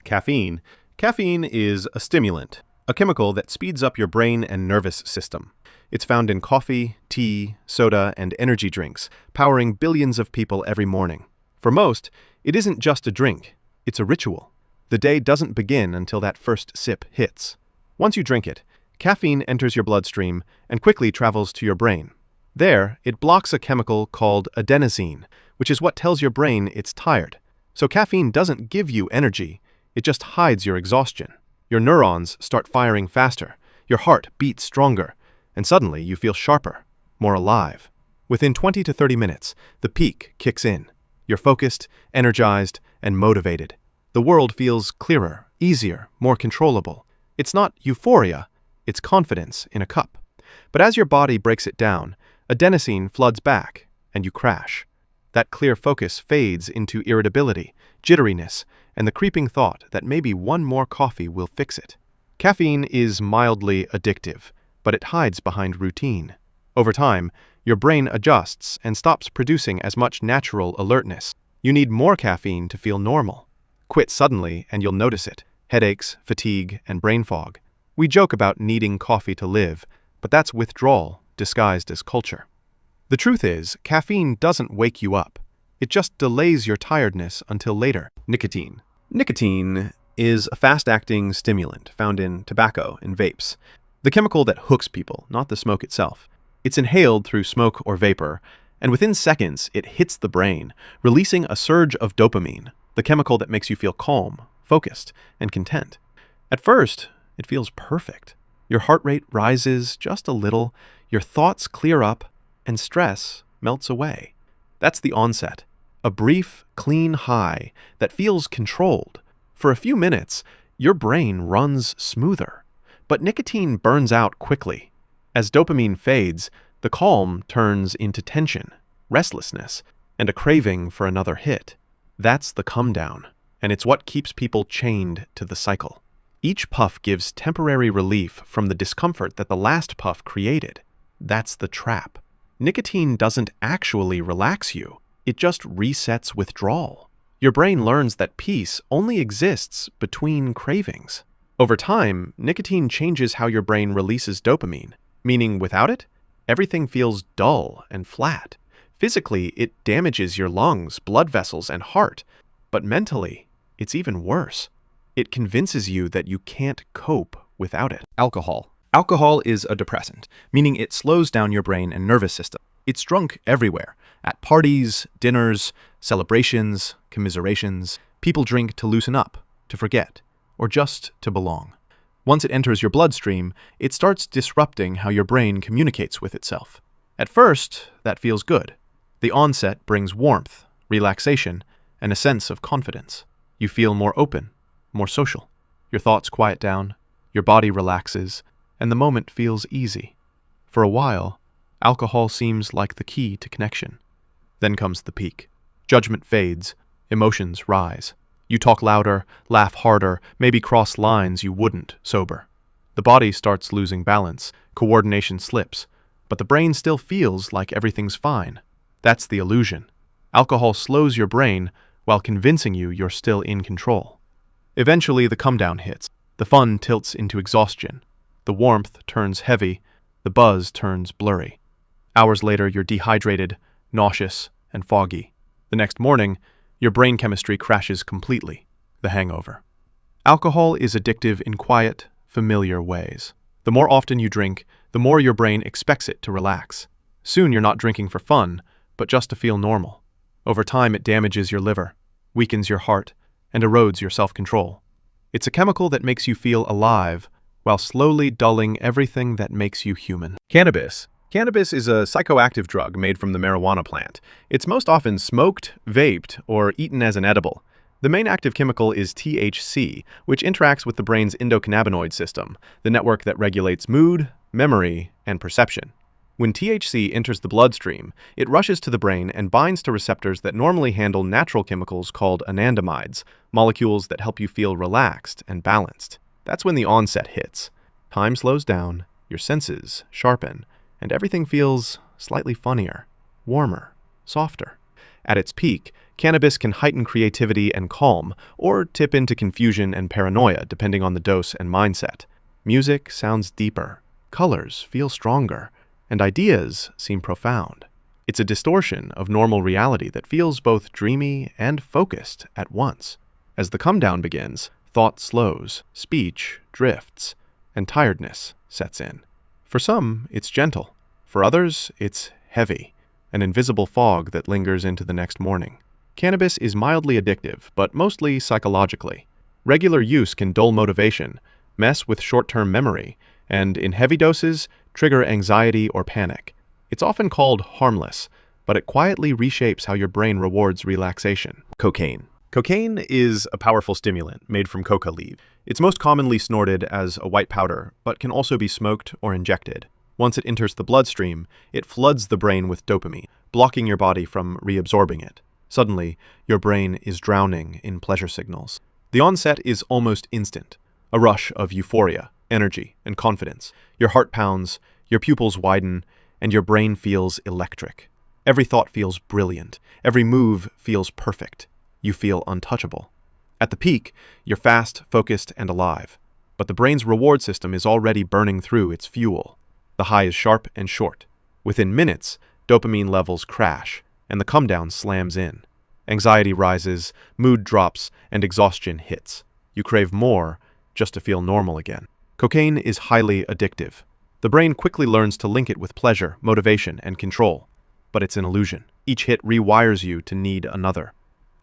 Caffeine. Caffeine is a stimulant, a chemical that speeds up your brain and nervous system. It's found in coffee, tea, soda, and energy drinks, powering billions of people every morning. For most, it isn't just a drink, it's a ritual. The day doesn't begin until that first sip hits. Once you drink it, caffeine enters your bloodstream and quickly travels to your brain. There, it blocks a chemical called adenosine, which is what tells your brain it's tired. So caffeine doesn't give you energy, it just hides your exhaustion. Your neurons start firing faster, your heart beats stronger, and suddenly you feel sharper, more alive. Within 20 to 30 minutes, the peak kicks in. You're focused, energized, and motivated. The world feels clearer, easier, more controllable. It's not euphoria, it's confidence in a cup. But as your body breaks it down, adenosine floods back, and you crash. That clear focus fades into irritability, jitteriness, and the creeping thought that maybe one more coffee will fix it. Caffeine is mildly addictive, but it hides behind routine. Over time, your brain adjusts and stops producing as much natural alertness. You need more caffeine to feel normal. Quit suddenly and you'll notice it. Headaches, fatigue, and brain fog. We joke about needing coffee to live, but that's withdrawal disguised as culture. The truth is, caffeine doesn't wake you up. It just delays your tiredness until later. Nicotine. Nicotine is a fast-acting stimulant found in tobacco and vapes. The chemical that hooks people, not the smoke itself. It's inhaled through smoke or vapor, and within seconds it hits the brain, releasing a surge of dopamine, the chemical that makes you feel calm, focused, and content. At first, it feels perfect. Your heart rate rises just a little, your thoughts clear up, and stress melts away. That's the onset. A brief, clean high that feels controlled. For a few minutes, your brain runs smoother. But nicotine burns out quickly. As dopamine fades, the calm turns into tension, restlessness, and a craving for another hit. That's the come down, and it's what keeps people chained to the cycle. Each puff gives temporary relief from the discomfort that the last puff created. That's the trap. Nicotine doesn't actually relax you. It just resets withdrawal. Your brain learns that peace only exists between cravings. Over time, nicotine changes how your brain releases dopamine, meaning without it, everything feels dull and flat. Physically, it damages your lungs, blood vessels, and heart. But mentally, it's even worse. It convinces you that you can't cope without it. Alcohol. Alcohol is a depressant, meaning it slows down your brain and nervous system. It's drunk everywhere. At parties, dinners, celebrations, commiserations. People drink to loosen up, to forget, or just to belong. Once it enters your bloodstream, it starts disrupting how your brain communicates with itself. At first, that feels good. The onset brings warmth, relaxation, and a sense of confidence. You feel more open, more social. Your thoughts quiet down, your body relaxes, and the moment feels easy. For a while, alcohol seems like the key to connection. Then comes the peak. Judgment fades, emotions rise. You talk louder, laugh harder, maybe cross lines you wouldn't sober. The body starts losing balance, coordination slips, but the brain still feels like everything's fine. That's the illusion. Alcohol slows your brain while convincing you you're still in control. Eventually, the come-down hits. The fun tilts into exhaustion. The warmth turns heavy. The buzz turns blurry. Hours later, you're dehydrated, nauseous, and foggy. The next morning, your brain chemistry crashes completely. The hangover. Alcohol is addictive in quiet, familiar ways. The more often you drink, the more your brain expects it to relax. Soon you're not drinking for fun, but just to feel normal. Over time, it damages your liver, weakens your heart, and erodes your self-control. It's a chemical that makes you feel alive, while slowly dulling everything that makes you human. Cannabis. Cannabis is a psychoactive drug made from the marijuana plant. It's most often smoked, vaped, or eaten as an edible. The main active chemical is THC, which interacts with the brain's endocannabinoid system, the network that regulates mood, memory, and perception. When THC enters the bloodstream, it rushes to the brain and binds to receptors that normally handle natural chemicals called anandamides, molecules that help you feel relaxed and balanced. That's when the onset hits. Time slows down, your senses sharpen, and everything feels slightly funnier, warmer, softer. At its peak, Cannabis can heighten creativity and calm, or tip into confusion and paranoia depending on the dose and mindset. Music sounds deeper, colors feel stronger, and ideas seem profound. It's a distortion of normal reality that feels both dreamy and focused at once. As the come-down begins, thought slows, speech drifts, and tiredness sets in. For some, it's gentle. For others, it's heavy, an invisible fog that lingers into the next morning. Cannabis is mildly addictive, but mostly psychologically. Regular use can dull motivation, mess with short-term memory, and in heavy doses, trigger anxiety or panic. It's often called harmless, but it quietly reshapes how your brain rewards relaxation. Cocaine. Cocaine is a powerful stimulant made from coca leaves. It's most commonly snorted as a white powder, but can also be smoked or injected. Once it enters the bloodstream, it floods the brain with dopamine, blocking your body from reabsorbing it. Suddenly, your brain is drowning in pleasure signals. The onset is almost instant, a rush of euphoria, energy, and confidence. Your heart pounds, your pupils widen, and your brain feels electric. Every thought feels brilliant. Every move feels perfect. You feel untouchable. At the peak, you're fast, focused, and alive. But the brain's reward system is already burning through its fuel. The high is sharp and short. Within minutes, dopamine levels crash, and the come-down slams in. Anxiety rises, mood drops, and exhaustion hits. You crave more just to feel normal again. Cocaine is highly addictive. The brain quickly learns to link it with pleasure, motivation, and control. But it's an illusion. Each hit rewires you to need another.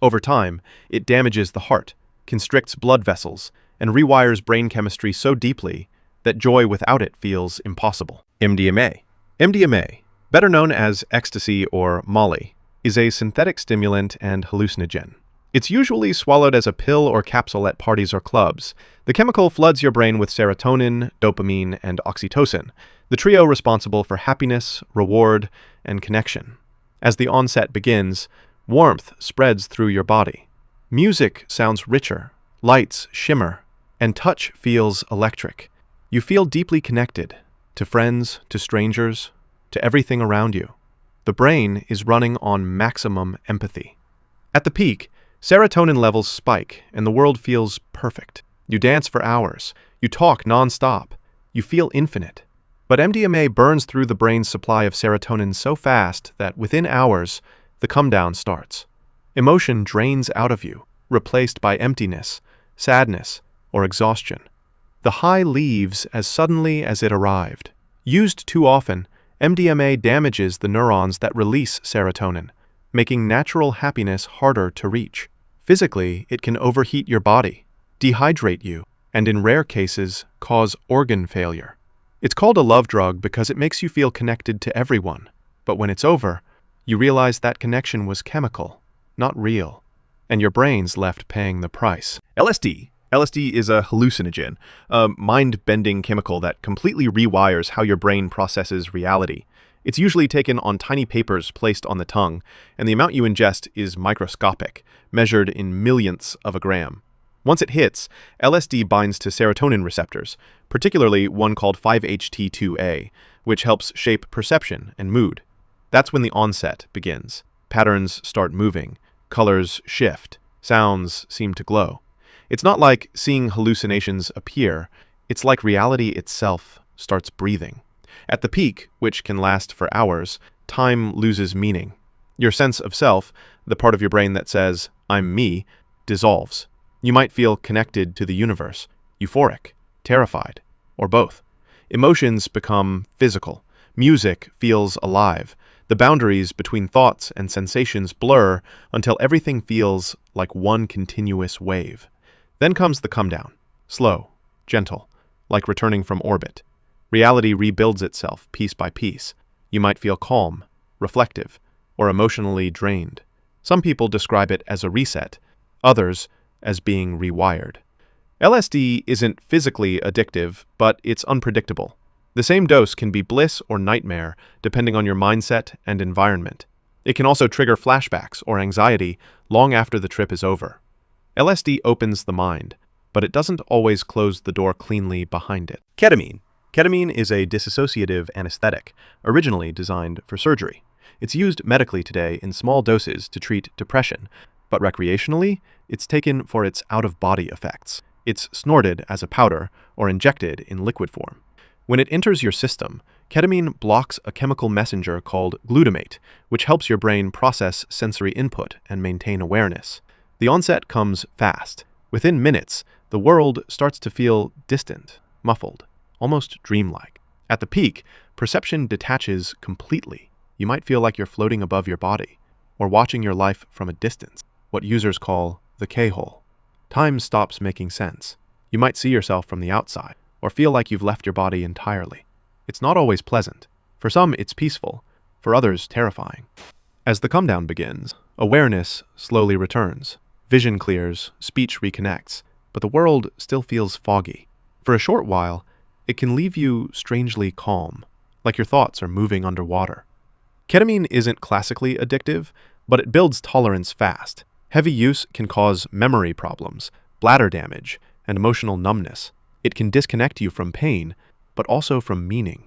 Over time, it damages the heart, constricts blood vessels, and rewires brain chemistry so deeply that joy without it feels impossible. MDMA. MDMA, better known as ecstasy or Molly, is a synthetic stimulant and hallucinogen. It's usually swallowed as a pill or capsule at parties or clubs. The chemical floods your brain with serotonin, dopamine, and oxytocin, the trio responsible for happiness, reward, and connection. As the onset begins, warmth spreads through your body. Music sounds richer, lights shimmer, and touch feels electric. You feel deeply connected, to friends, to strangers, to everything around you. The brain is running on maximum empathy. At the peak, serotonin levels spike and the world feels perfect. You dance for hours. You talk non-stop. You feel infinite. But MDMA burns through the brain's supply of serotonin so fast that within hours, the come-down starts. Emotion drains out of you, replaced by emptiness, sadness, or exhaustion. The high leaves as suddenly as it arrived. Used too often, MDMA damages the neurons that release serotonin, making natural happiness harder to reach. Physically, it can overheat your body, dehydrate you, and in rare cases, cause organ failure. It's called a love drug because it makes you feel connected to everyone, but when it's over, you realize that connection was chemical, not real, and your brain's left paying the price. LSD. LSD is a hallucinogen, a mind-bending chemical that completely rewires how your brain processes reality. It's usually taken on tiny papers placed on the tongue, and the amount you ingest is microscopic, measured in millionths of a gram. Once it hits, LSD binds to serotonin receptors, particularly one called 5-HT2A, which helps shape perception and mood. That's when the onset begins. Patterns start moving, colors shift, sounds seem to glow. It's not like seeing hallucinations appear, it's like reality itself starts breathing. At the peak, which can last for hours, time loses meaning. Your sense of self, the part of your brain that says, "I'm me," dissolves. You might feel connected to the universe, euphoric, terrified, or both. Emotions become physical. Music feels alive. The boundaries between thoughts and sensations blur until everything feels like one continuous wave. Then comes the come-down, slow, gentle, like returning from orbit. Reality rebuilds itself piece by piece. You might feel calm, reflective, or emotionally drained. Some people describe it as a reset, others as being rewired. LSD isn't physically addictive, but it's unpredictable. The same dose can be bliss or nightmare, depending on your mindset and environment. It can also trigger flashbacks or anxiety long after the trip is over. LSD opens the mind, but it doesn't always close the door cleanly behind it. Ketamine. Ketamine is a dissociative anesthetic, originally designed for surgery. It's used medically today in small doses to treat depression, but recreationally, it's taken for its out-of-body effects. It's snorted as a powder or injected in liquid form. When it enters your system, ketamine blocks a chemical messenger called glutamate, which helps your brain process sensory input and maintain awareness. The onset comes fast. Within minutes, the world starts to feel distant, muffled, almost dreamlike. At the peak, perception detaches completely. You might feel like you're floating above your body, or watching your life from a distance, what users call the K-hole. Time stops making sense. You might see yourself from the outside, or feel like you've left your body entirely. It's not always pleasant. For some, it's peaceful. For others, terrifying. As the come-down begins, awareness slowly returns. Vision clears, speech reconnects, but the world still feels foggy. For a short while, it can leave you strangely calm, like your thoughts are moving underwater. Ketamine isn't classically addictive, but it builds tolerance fast. Heavy use can cause memory problems, bladder damage, and emotional numbness. It can disconnect you from pain, but also from meaning.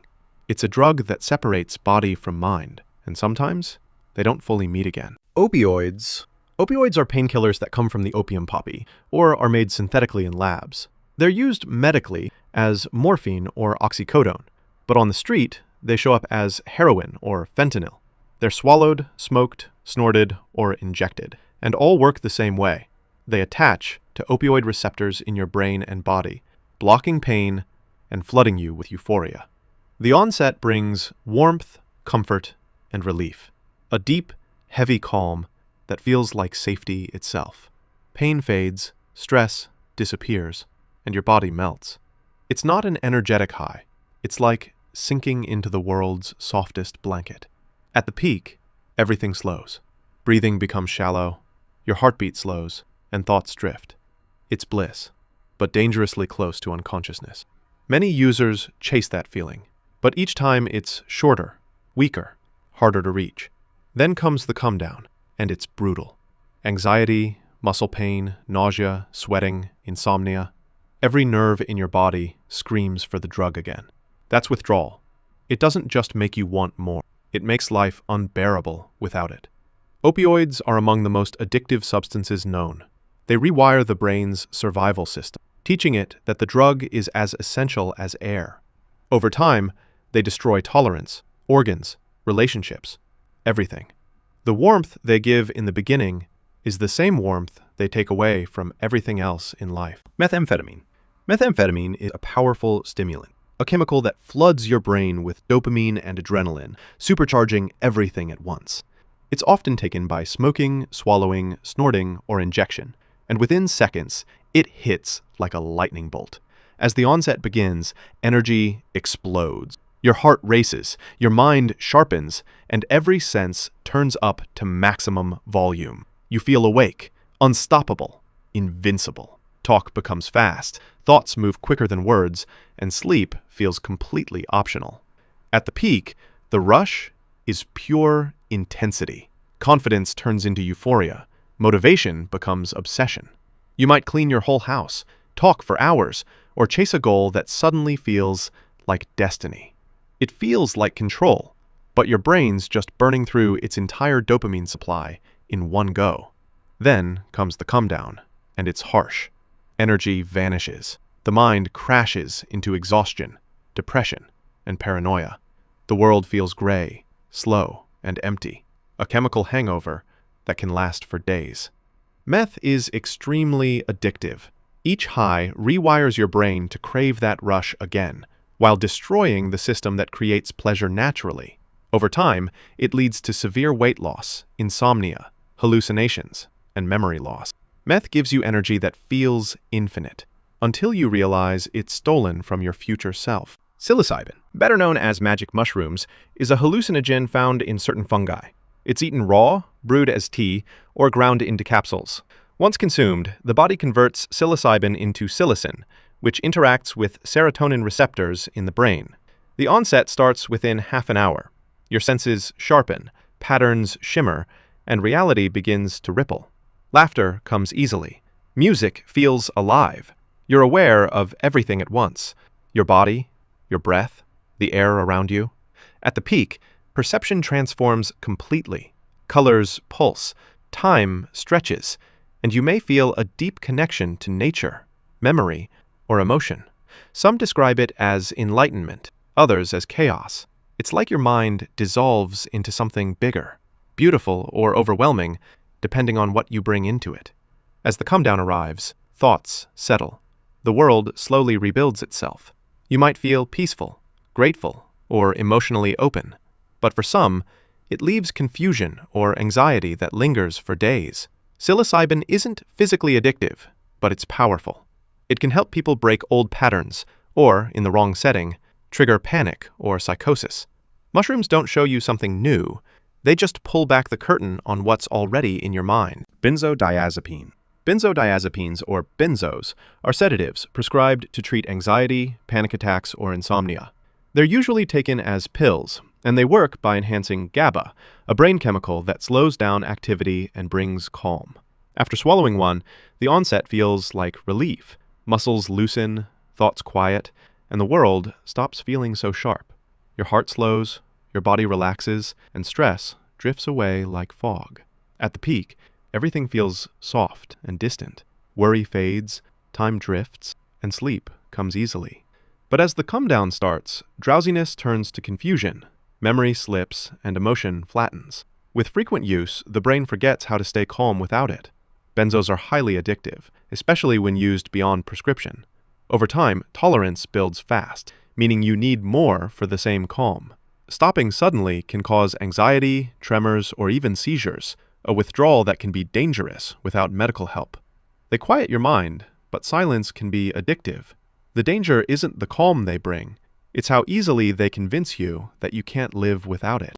It's a drug that separates body from mind, and sometimes they don't fully meet again. Opioids. Opioids are painkillers that come from the opium poppy, or are made synthetically in labs. They're used medically as morphine or oxycodone, but on the street, they show up as heroin or fentanyl. They're swallowed, smoked, snorted, or injected, and all work the same way. They attach to opioid receptors in your brain and body, blocking pain and flooding you with euphoria. The onset brings warmth, comfort, and relief. A deep, heavy calm that feels like safety itself. Pain fades, stress disappears, and your body melts. It's not an energetic high. It's like sinking into the world's softest blanket. At the peak, everything slows. Breathing becomes shallow, your heartbeat slows, and thoughts drift. It's bliss, but dangerously close to unconsciousness. Many users chase that feeling, but each time it's shorter, weaker, harder to reach. Then comes the come down, and it's brutal. Anxiety, muscle pain, nausea, sweating, insomnia. Every nerve in your body screams for the drug again. That's withdrawal. It doesn't just make you want more. It makes life unbearable without it. Opioids are among the most addictive substances known. They rewire the brain's survival system, teaching it that the drug is as essential as air. Over time, they destroy tolerance, organs, relationships, everything. The warmth they give in the beginning is the same warmth they take away from everything else in life. Methamphetamine. Methamphetamine is a powerful stimulant, a chemical that floods your brain with dopamine and adrenaline, supercharging everything at once. It's often taken by smoking, swallowing, snorting, or injection, and within seconds, it hits like a lightning bolt. As the onset begins, energy explodes. Your heart races, your mind sharpens, and every sense turns up to maximum volume. You feel awake, unstoppable, invincible. Talk becomes fast, thoughts move quicker than words, and sleep feels completely optional. At the peak, the rush is pure intensity. Confidence turns into euphoria. Motivation becomes obsession. You might clean your whole house, talk for hours, or chase a goal that suddenly feels like destiny. It feels like control, but your brain's just burning through its entire dopamine supply in one go. Then comes the come down, and it's harsh. Energy vanishes. The mind crashes into exhaustion, depression, and paranoia. The world feels gray, slow, and empty. A chemical hangover that can last for days. Meth is extremely addictive. Each high rewires your brain to crave that rush again, while destroying the system that creates pleasure naturally. Over time, it leads to severe weight loss, insomnia, hallucinations, and memory loss. Meth gives you energy that feels infinite, until you realize it's stolen from your future self. Psilocybin, better known as magic mushrooms, is a hallucinogen found in certain fungi. It's eaten raw, brewed as tea, or ground into capsules. Once consumed, the body converts psilocybin into psilocin, which interacts with serotonin receptors in the brain. The onset starts within half an hour. Your senses sharpen, patterns shimmer, and reality begins to ripple. Laughter comes easily. Music feels alive. You're aware of everything at once. Your body, your breath, the air around you. At the peak, Perception transforms completely. Colors pulse, time stretches, and you may feel a deep connection to nature, memory, or emotion. Some describe it as enlightenment, others as chaos. It's like your mind dissolves into something bigger, beautiful or overwhelming, depending on what you bring into it. As the come-down arrives, thoughts settle. The world slowly rebuilds itself. You might feel peaceful, grateful, or emotionally open. But for some, it leaves confusion or anxiety that lingers for days. Psilocybin isn't physically addictive, but it's powerful. It can help people break old patterns, or, in the wrong setting, trigger panic or psychosis. Mushrooms don't show you something new. They just pull back the curtain on what's already in your mind. Benzodiazepine. Benzodiazepines, or benzos, are sedatives prescribed to treat anxiety, panic attacks, or insomnia. They're usually taken as pills, and they work by enhancing GABA, a brain chemical that slows down activity and brings calm. After swallowing one, the onset feels like relief. Muscles loosen, thoughts quiet, and the world stops feeling so sharp. Your heart slows, your body relaxes, and stress drifts away like fog. At the peak, everything feels soft and distant. Worry fades, time drifts, and sleep comes easily. But as the come-down starts, drowsiness turns to confusion, memory slips, and emotion flattens. With frequent use, the brain forgets how to stay calm without it. Benzos are highly addictive, especially when used beyond prescription. Over time, tolerance builds fast, meaning you need more for the same calm. Stopping suddenly can cause anxiety, tremors, or even seizures, a withdrawal that can be dangerous without medical help. They quiet your mind, but silence can be addictive. The danger isn't the calm they bring, it's how easily they convince you that you can't live without it.